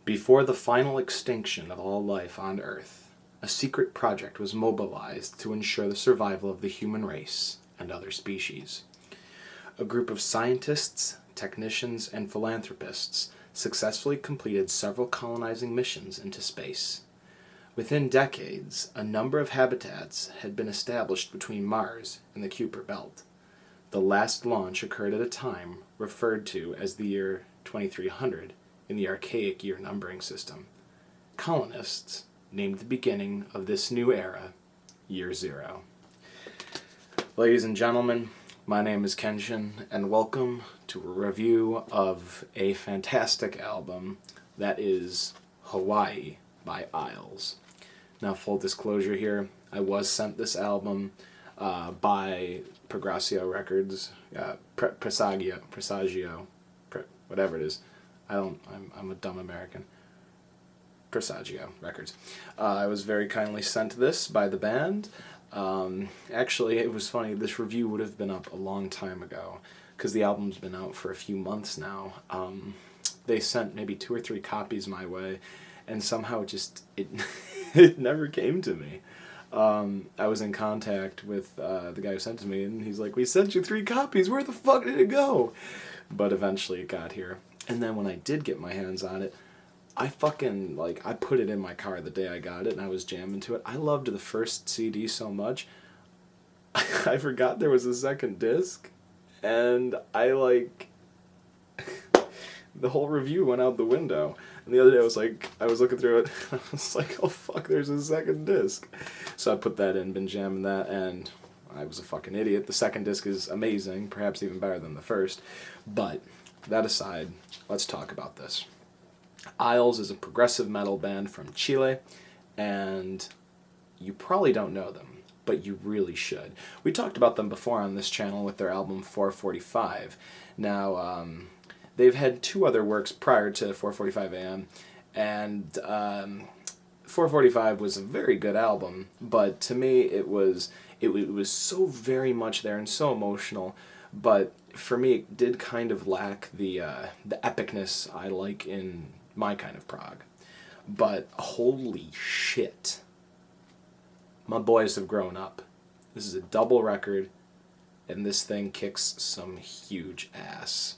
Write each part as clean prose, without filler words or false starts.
Before the final extinction of all life on Earth, a secret project was mobilized to ensure the survival of the human race and other species. A group of scientists, technicians, and philanthropists successfully completed several colonizing missions into space. Within decades, a number of habitats had been established between Mars and the Kuiper Belt. The last launch occurred at a time referred to as the year 2300 in the archaic year numbering system. Colonists named the beginning of this new era Year Zero. Ladies and gentlemen, my name is Kenshin, and welcome to a review of a fantastic album that is Hawaii by Isles. Now, full disclosure here, I was sent this album by Progressio Records, Presagio, whatever it is. I'm a dumb American. Presagio Records. I was very kindly sent this by the band. Actually, it was funny, this review would have been up a long time ago, because the album's been out for a few months now. They sent maybe 2 or 3 copies my way, and somehow it never came to me. I was in contact with the guy who sent it to me, and he's like, "We sent you 3 copies, where the fuck did it go?" But eventually it got here. And then when I did get my hands on it, I put it in my car the day I got it, and I was jamming to it. I loved the first CD so much, I forgot there was a second disc, and the whole review went out the window. And the other day I was looking through it, and I was like, oh fuck, there's a second disc. So I put that in, been jamming that, and I was a fucking idiot. The second disc is amazing, perhaps even better than the first. But that aside, let's talk about this. Isles is a progressive metal band from Chile, and you probably don't know them, but you really should. We talked about them before on this channel with their album 445. Now, they've had 2 other works prior to 4:45 a.m., and 445 was a very good album, but to me it was so very much there and so emotional, but for me it did kind of lack the epicness I like in my kind of prog. But holy shit, my boys have grown up. This is a double record, and this thing kicks some huge ass.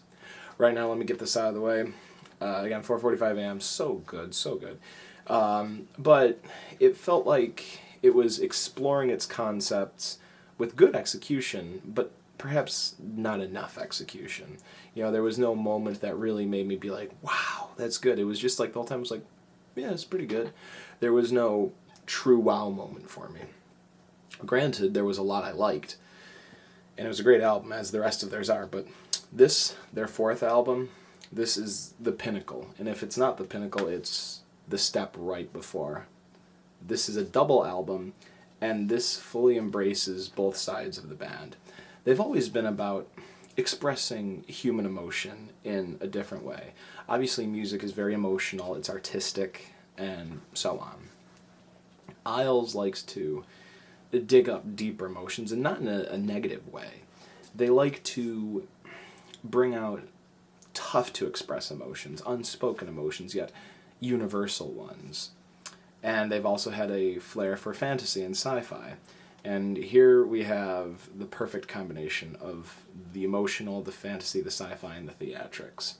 Right now, let me get this out of the way. Again, 4:45 a.m., so good, so good. But it felt like it was exploring its concepts with good execution, but perhaps not enough execution. You know, there was no moment that really made me be like, wow, that's good. It was just like the whole time I was like, yeah, it's pretty good. There was no true wow moment for me. Granted, there was a lot I liked, and it was a great album, as the rest of theirs are, but this, their 4th album, this is the pinnacle. And if it's not the pinnacle, it's the step right before. This is a double album, and this fully embraces both sides of the band. They've always been about expressing human emotion in a different way. Obviously, music is very emotional, it's artistic, and so on. Isles likes to dig up deeper emotions, and not in a negative way. They like to bring out tough-to-express emotions, unspoken emotions, yet universal ones. And they've also had a flair for fantasy and sci-fi. And here we have the perfect combination of the emotional, the fantasy, the sci-fi, and the theatrics.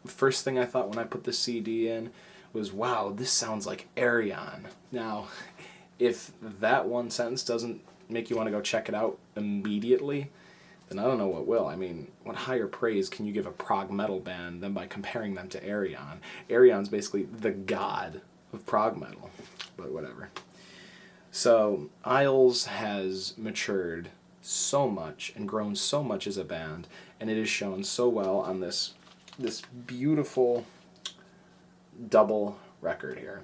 First thing I thought when I put the CD in was, wow, this sounds like Ayreon. Now, if that one sentence doesn't make you want to go check it out immediately, then I don't know what will. I mean, what higher praise can you give a prog metal band than by comparing them to Ayreon? Ayreon's basically the god of prog metal, but whatever. So, Isles has matured so much and grown so much as a band, and it is shown so well on this beautiful double record here.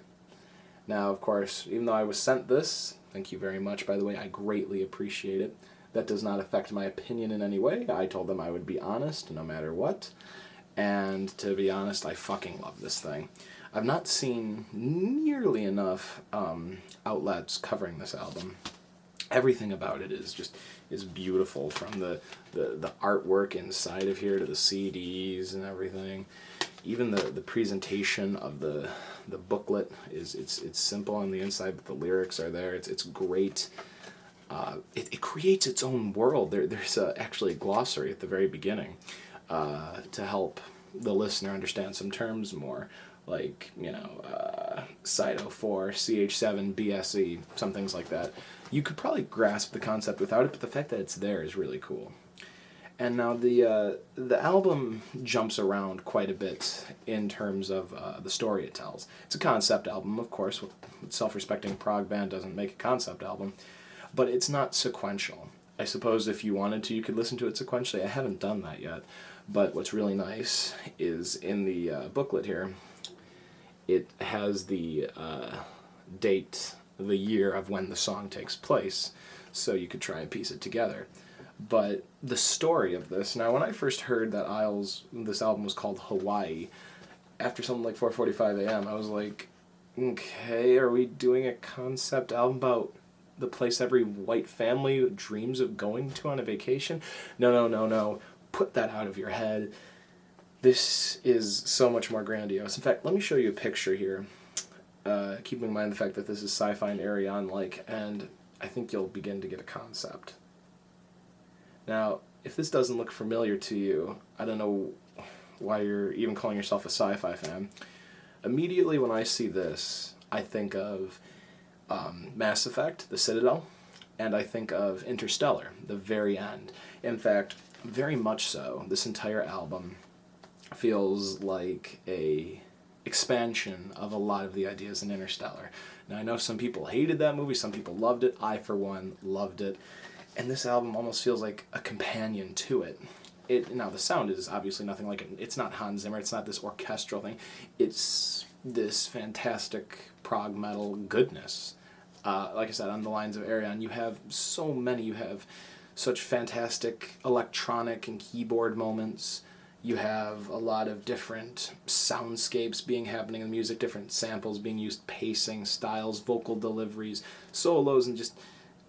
Now, of course, even though I was sent this, thank you very much, by the way, I greatly appreciate it. That does not affect my opinion in any way. I told them I would be honest no matter what, and to be honest, I fucking love this thing. I've not seen nearly enough outlets covering this album. Everything about it is beautiful, from the artwork inside of here to the CDs and everything. even the presentation of the booklet is it's simple on the inside, but the lyrics are there. It's great. It creates its own world. There's actually a glossary at the very beginning to help the listener understand some terms more, like, Cyto 4, CH7, BSE, some things like that. You could probably grasp the concept without it, but the fact that it's there is really cool. And now the album jumps around quite a bit in terms of the story it tells. It's a concept album, of course. What self-respecting prog band doesn't make a concept album, but it's not sequential. I suppose if you wanted to, you could listen to it sequentially. I haven't done that yet, but what's really nice is in the booklet here, it has the date, the year of when the song takes place, so you could try and piece it together. But the story of this, now when I first heard that this album was called Hawaii, after something like 4:45 a.m., I was like, okay, are we doing a concept album about the place every white family dreams of going to on a vacation? No. Put that out of your head. This is so much more grandiose. In fact, let me show you a picture here, keeping in mind the fact that this is sci-fi and Ayreon-like, and I think you'll begin to get a concept. Now, if this doesn't look familiar to you, I don't know why you're even calling yourself a sci-fi fan. Immediately when I see this, I think of Mass Effect, The Citadel, and I think of Interstellar, the very end. In fact, very much so, this entire album feels like a expansion of a lot of the ideas in Interstellar. Now, I know some people hated that movie, some people loved it. I, for one, loved it. And this album almost feels like a companion to it. Now, the sound is obviously nothing like it. It's not Hans Zimmer. It's not this orchestral thing. It's this fantastic prog metal goodness. Like I said, on the lines of Ayreon, you have so many. You have such fantastic electronic and keyboard moments. You have a lot of different soundscapes happening in the music, different samples being used, pacing, styles, vocal deliveries, solos, and just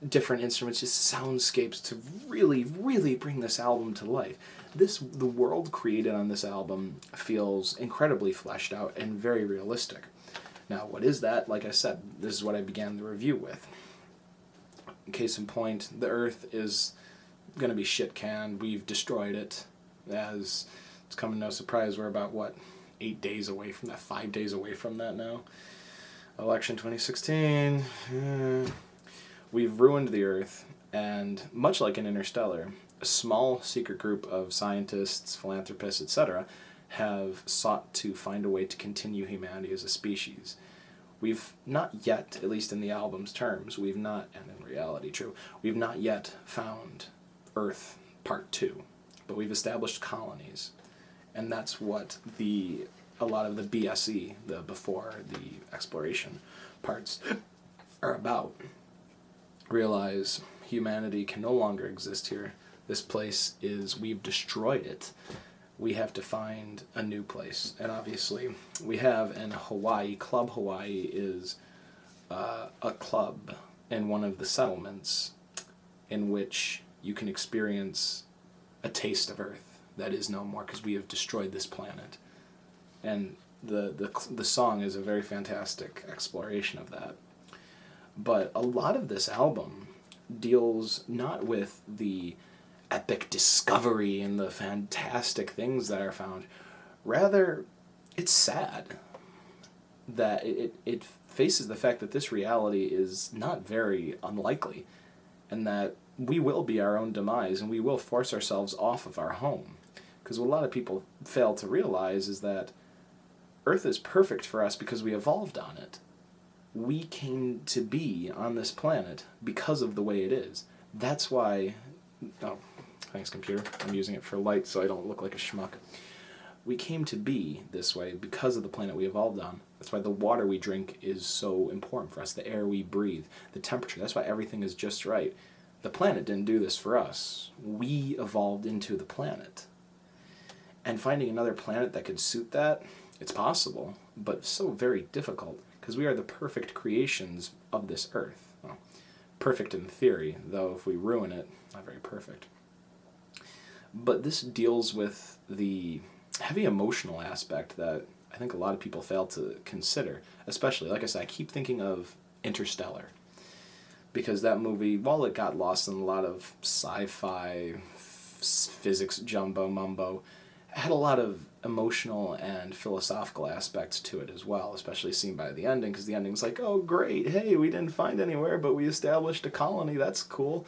different instruments, just soundscapes to really, really bring this album to life. The world created on this album feels incredibly fleshed out and very realistic. Now, what is that? Like I said, this is what I began the review with. Case in point, the Earth is going to be shit-canned. We've destroyed it. As it's come to no surprise, we're about, 8 days away from that, 5 days away from that now. Election 2016. We've ruined the Earth, and much like in Interstellar, a small secret group of scientists, philanthropists, etc., have sought to find a way to continue humanity as a species. We've not yet, at least in the album's terms, and in reality true, we've not yet found Earth Part 2, but we've established colonies, and that's what a lot of the BSE, the before the exploration parts, are about. Realize humanity can no longer exist here. This place we've destroyed it. We have to find a new place. And obviously, we have in Hawaii, Club Hawaii is a club in one of the settlements in which you can experience a taste of Earth that is no more, because we have destroyed this planet. And the song is a very fantastic exploration of that. But a lot of this album deals not with the epic discovery and the fantastic things that are found. Rather, it's sad that it faces the fact that this reality is not very unlikely, and that we will be our own demise, and we will force ourselves off of our home. Because what a lot of people fail to realize is that Earth is perfect for us because we evolved on it. We came to be on this planet because of the way it is. That's why... Oh, thanks, computer. I'm using it for light so I don't look like a schmuck. We came to be this way because of the planet we evolved on. That's why the water we drink is so important for us, the air we breathe, the temperature. That's why everything is just right. The planet didn't do this for us. We evolved into the planet. And finding another planet that could suit that, it's possible, but so very difficult. Because we are the perfect creations of this Earth. Well, perfect in theory, though if we ruin it, not very perfect. But this deals with the heavy emotional aspect that I think a lot of people fail to consider. Especially, like I said, I keep thinking of Interstellar. Because that movie, while it got lost in a lot of sci-fi, physics jumbo mumbo, had a lot of emotional and philosophical aspects to it as well, especially seen by the ending, because the ending's like, oh great, hey, we didn't find anywhere, but we established a colony, that's cool.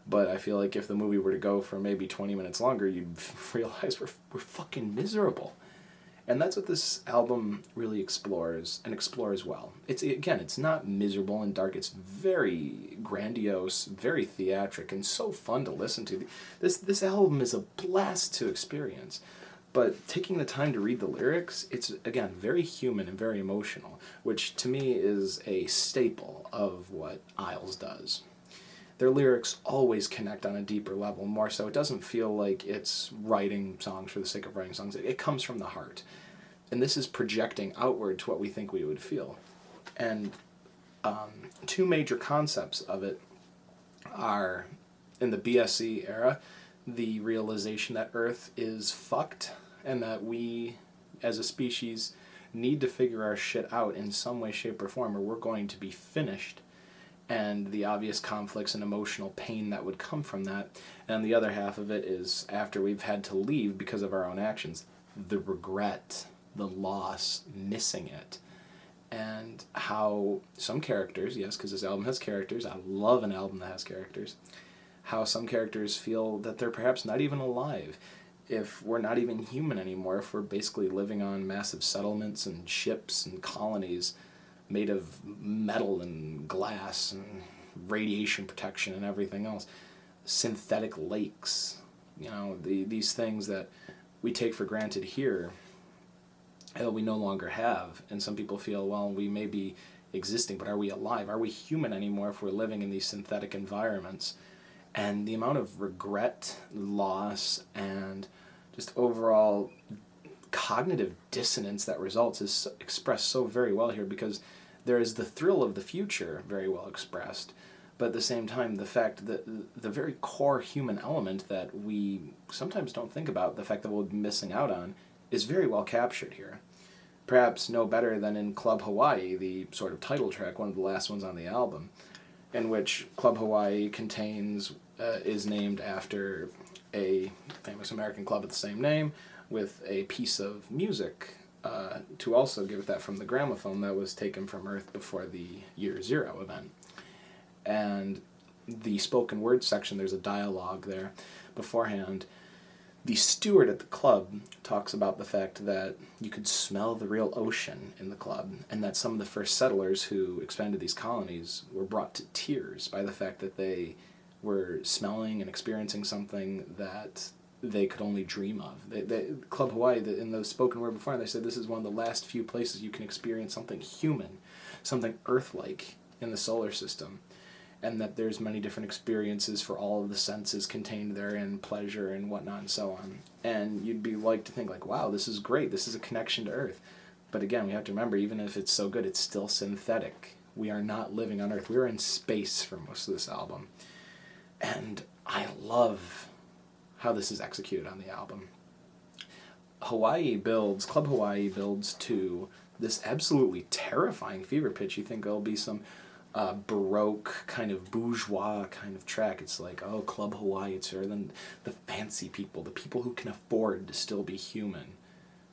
But I feel like if the movie were to go for maybe 20 minutes longer, you'd realize we're fucking miserable. And that's what this album really explores, and explores well. It's not miserable and dark. It's very grandiose, very theatric, and so fun to listen to. This album is a blast to experience. But taking the time to read the lyrics, it's, again, very human and very emotional, which to me is a staple of what Isles does. Their lyrics always connect on a deeper level, more so it doesn't feel like it's writing songs for the sake of writing songs. It comes from the heart. And this is projecting outward to what we think we would feel. And two major concepts of it are, in the BSE era, the realization that Earth is fucked, and that we, as a species, need to figure our shit out in some way, shape, or form, or we're going to be finished. And the obvious conflicts and emotional pain that would come from that. And the other half of it is, after we've had to leave because of our own actions, the regret, the loss, missing it. And how some characters, yes, because this album has characters, I love an album that has characters, how some characters feel that they're perhaps not even alive, if we're not even human anymore, if we're basically living on massive settlements and ships and colonies made of metal and glass and radiation protection and everything else, synthetic lakes, these things that we take for granted here, we no longer have. And some people feel, well, we may be existing, but are we alive? Are we human anymore if we're living in these synthetic environments? And the amount of regret, loss, and just overall cognitive dissonance that results is expressed so very well here, because there is the thrill of the future very well expressed, but at the same time the fact that the very core human element that we sometimes don't think about, the fact that we'll be missing out on, is very well captured here. Perhaps no better than in Club Hawaii, the sort of title track, one of the last ones on the album, in which Club Hawaii is named after a famous American club of the same name, with a piece of music to also give it that from the gramophone that was taken from Earth before the Year Zero event. And the spoken word section, there's a dialogue there beforehand. The steward at the club talks about the fact that you could smell the real ocean in the club, and that some of the first settlers who expanded these colonies were brought to tears by the fact that they were smelling and experiencing something that they could only dream of. Club Hawaii, in the spoken word before, they said this is one of the last few places you can experience something human, something Earth-like in the solar system, and that there's many different experiences for all of the senses contained therein, pleasure and whatnot and so on. And you'd be like to think, like, wow, this is great, this is a connection to Earth. But again, we have to remember, even if it's so good, it's still synthetic. We are not living on Earth. We're in space for most of this album. And I love how this is executed on the album. Club Hawaii builds to this absolutely terrifying fever pitch. You think there'll be some Baroque kind of bourgeois kind of track. It's like, oh, Club Hawaii, it's better than the fancy people, the people who can afford to still be human.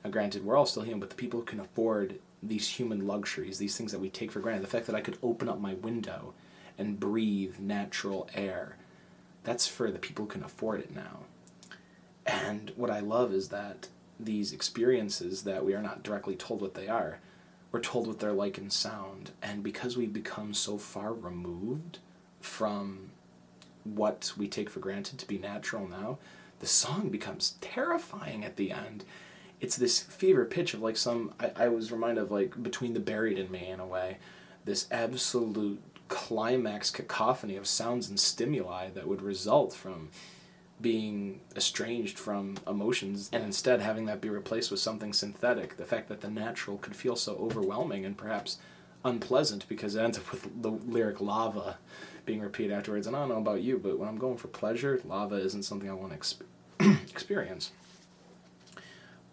Now granted, we're all still human, but the people who can afford these human luxuries, these things that we take for granted, the fact that I could open up my window and breathe natural air, that's for the people who can afford it now. And what I love is that these experiences that we are not directly told what they are, we're told what they're like in sound. And because we've become so far removed from what we take for granted to be natural now, the song becomes terrifying at the end. It's this fever pitch of like I was reminded of like Between the Buried and Me in a way, this absolute climax cacophony of sounds and stimuli that would result from being estranged from emotions, and instead having that be replaced with something synthetic. The fact that the natural could feel so overwhelming and perhaps unpleasant, because it ends up with the lyric lava being repeated afterwards. And I don't know about you, but when I'm going for pleasure, lava isn't something I want to experience.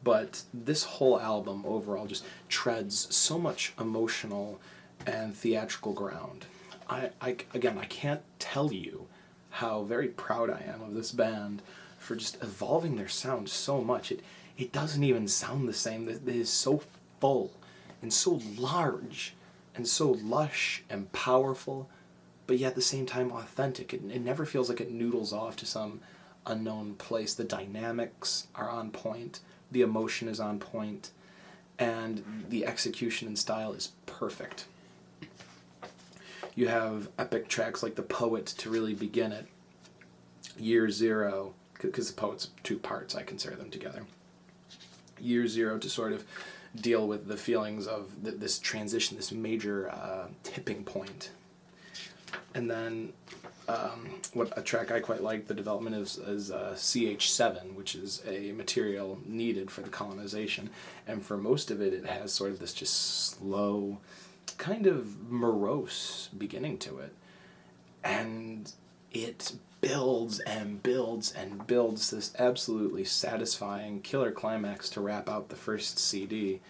But this whole album overall just treads so much emotional and theatrical ground. Again, I can't tell you how very proud I am of this band for just evolving their sound so much. It doesn't even sound the same. It is so full and so large and so lush and powerful, but yet at the same time authentic. It never feels like it noodles off to some unknown place. The dynamics are on point, the emotion is on point, and the execution and style is perfect. You have epic tracks like The Poet to really begin it. Year Zero, because The Poet's 2 parts, I consider them together. Year Zero to sort of deal with the feelings of this transition, this major tipping point. And then what a track I quite like, the development is CH7, which is a material needed for the colonization. And for most of it, it has sort of this just slow, kind of morose beginning to it. And it builds and builds and builds this absolutely satisfying killer climax to wrap out the first CD.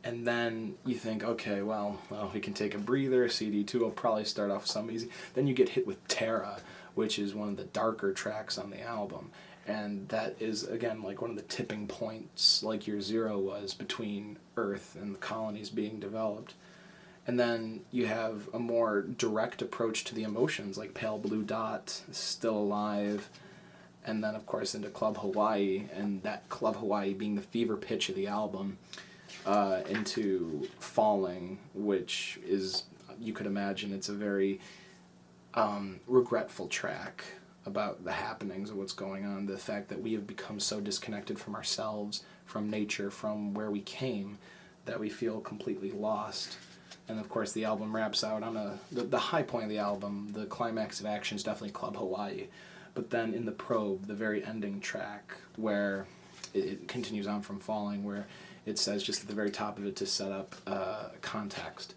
And then you think, okay, well, we can take a breather. CD 2 will probably start off some easy. Then you get hit with Terra, which is one of the darker tracks on the album. And that is, again, like one of the tipping points, like Year Zero was, between Earth and the colonies being developed. And then you have a more direct approach to the emotions, like Pale Blue Dot, Still Alive, and then, of course, into Club Hawaii, and that Club Hawaii being the fever pitch of the album, into Falling, which is, you could imagine, it's a very regretful track about the happenings of what's going on, the fact that we have become so disconnected from ourselves, from nature, from where we came, that we feel completely lost. And of course the album wraps out on the high point of the album, the climax of action is definitely Club Hawaii. But then in the Probe, the very ending track, where it continues on from Falling, where it says just at the very top of it to set up context.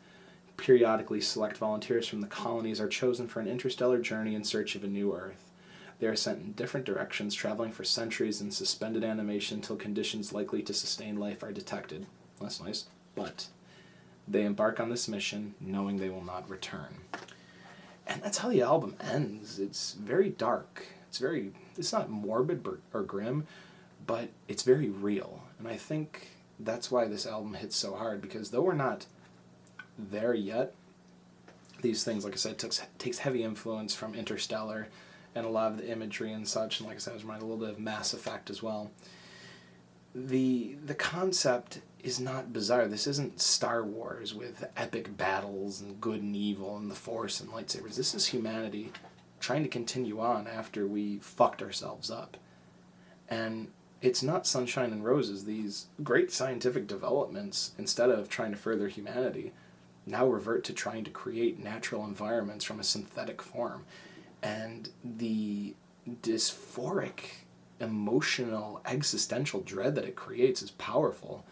Periodically select volunteers from the colonies are chosen for an interstellar journey in search of a new Earth. They are sent in different directions, traveling for centuries in suspended animation until conditions likely to sustain life are detected. Well, that's nice. But they embark on this mission knowing they will not return. And that's how the album ends. It's very dark. It's not morbid or grim, but it's very real. And I think that's why this album hits so hard, because though we're not there yet, these things, like I said, takes heavy influence from Interstellar and a lot of the imagery and such, and like I said, I was reminded a little bit of Mass Effect as well. The concept is not bizarre. This isn't Star Wars with epic battles and good and evil and the Force and lightsabers. This is humanity trying to continue on after we fucked ourselves up. And it's not sunshine and roses. These great scientific developments, instead of trying to further humanity, now revert to trying to create natural environments from a synthetic form. And the dysphoric, emotional, existential dread that it creates is powerful.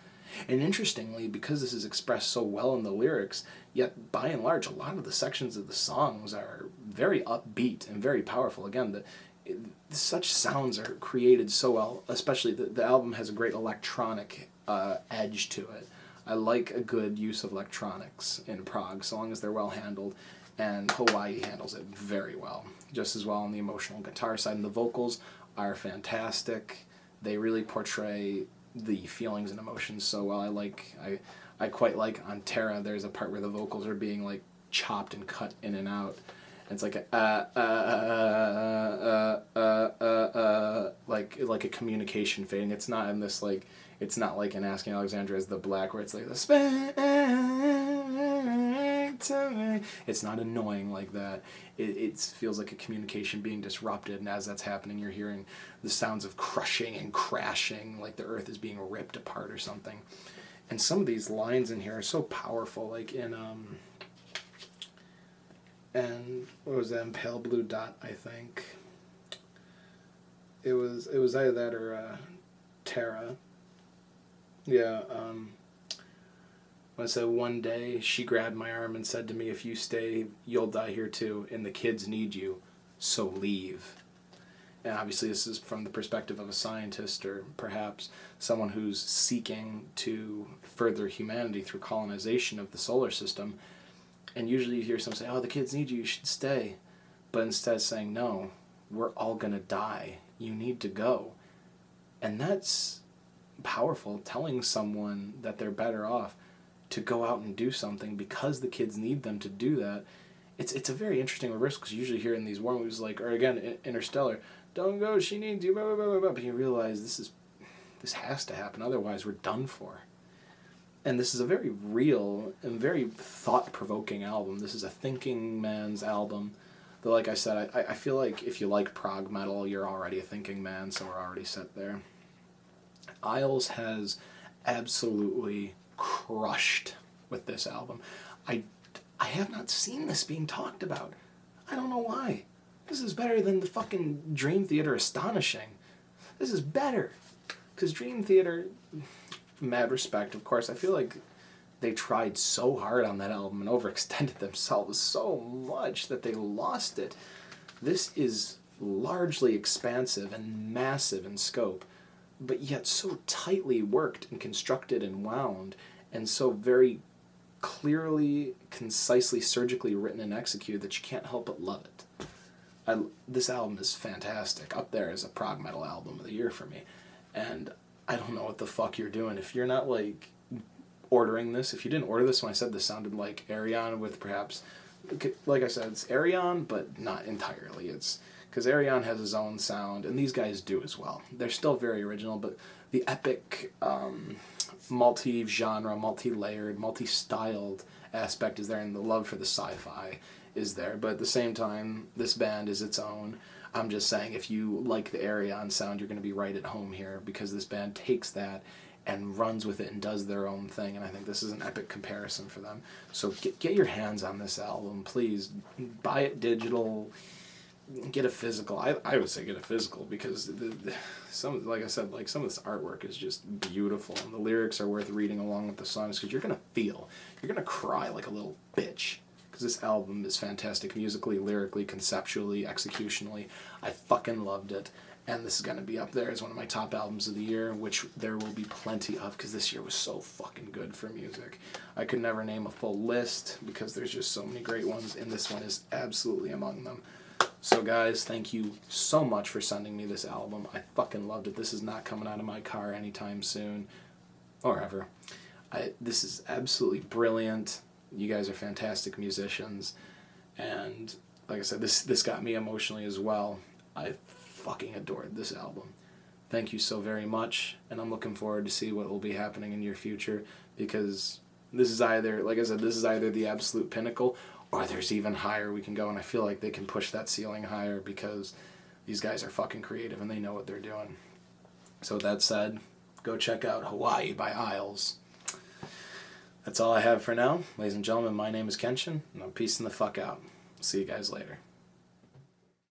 And interestingly, because this is expressed so well in the lyrics, yet by and large, a lot of the sections of the songs are very upbeat and very powerful. Again, such sounds are created so well, especially the album has a great electronic edge to it. I like a good use of electronics in prog, so long as they're well handled, and Hawaii handles it very well, just as well on the emotional guitar side. And the vocals are fantastic. They really portray the feelings and emotions so well. I quite like on Terra, there's a part where the vocals are being like chopped and cut in and out. And it's like like a communication fading. It's not in this like, it's not like in Asking Alexandria as the Black, where it's like it's not annoying like that. It feels like a communication being disrupted, and as that's happening, you're hearing the sounds of crushing and crashing, like the earth is being ripped apart or something. And some of these lines in here are so powerful, like in and what was that, in Pale Blue Dot, I think. It was either that or Terra. Yeah, when I said one day, she grabbed my arm and said to me, if you stay, you'll die here too, and the kids need you, so leave. and obviously this is from the perspective of a scientist or perhaps someone who's seeking to further humanity through colonization of the solar system, and usually you hear someone say, oh, the kids need you, you should stay. But instead saying, no, we're all going to die. You need to go. And that's powerful, telling someone that they're better off to go out and do something because the kids need them to do that. It's a very interesting reversal, because you usually hear in these war movies, like, or again, Interstellar, don't go, she needs you, blah, blah, blah, blah, blah. But you realize this has to happen, otherwise we're done for. And this is a very real and very thought-provoking album. This is a thinking man's album. But like I said, I feel like if you like prog metal, you're already a thinking man, so we're already set there. Isles has absolutely crushed with this album. I have not seen this being talked about. I don't know why. This is better than the fucking Dream Theater Astonishing. This is better. Because Dream Theater, mad respect, of course, I feel like they tried so hard on that album and overextended themselves so much that they lost it. This is largely expansive and massive in scope, but yet so tightly worked and constructed and wound, and so very clearly, concisely, surgically written and executed that you can't help but love it. This album is fantastic. Up there as a prog metal album of the year for me. And I don't know what the fuck you're doing. If you're not, like, ordering this, if you didn't order this when I said this sounded like Ayreon with perhaps, like I said, it's Ayreon, but not entirely. It's because Ayreon has his own sound, and these guys do as well. They're still very original, but the epic, multi-genre, multi-layered, multi-styled aspect is there, and the love for the sci-fi is there. But at the same time, this band is its own. I'm just saying, if you like the Ayreon sound, you're going to be right at home here, because this band takes that and runs with it and does their own thing, and I think this is an epic comparison for them. So get your hands on this album, please. Buy it digital, get a physical. I would say get a physical, because some, like I said, like some of this artwork is just beautiful, and the lyrics are worth reading along with the songs, because you're going to cry like a little bitch. Because this album is fantastic musically, lyrically, conceptually, executionally. I fucking loved it. And this is going to be up there as one of my top albums of the year, which there will be plenty of, because this year was so fucking good for music. I could never name a full list, because there's just so many great ones, and this one is absolutely among them. So guys, thank you so much for sending me this album. I fucking loved it. This is not coming out of my car anytime soon, or ever. This is absolutely brilliant. You guys are fantastic musicians, and like I said, this got me emotionally as well. I fucking adored this album. Thank you so very much, and I'm looking forward to see what will be happening in your future, because this is either, like I said, this is either the absolute pinnacle, or there's even higher we can go, and I feel like they can push that ceiling higher, because these guys are fucking creative and they know what they're doing. So with that said, go check out Hawaii by Isles. That's all I have for now. Ladies and gentlemen, my name is Kenshin, and I'm peacing the fuck out. See you guys later.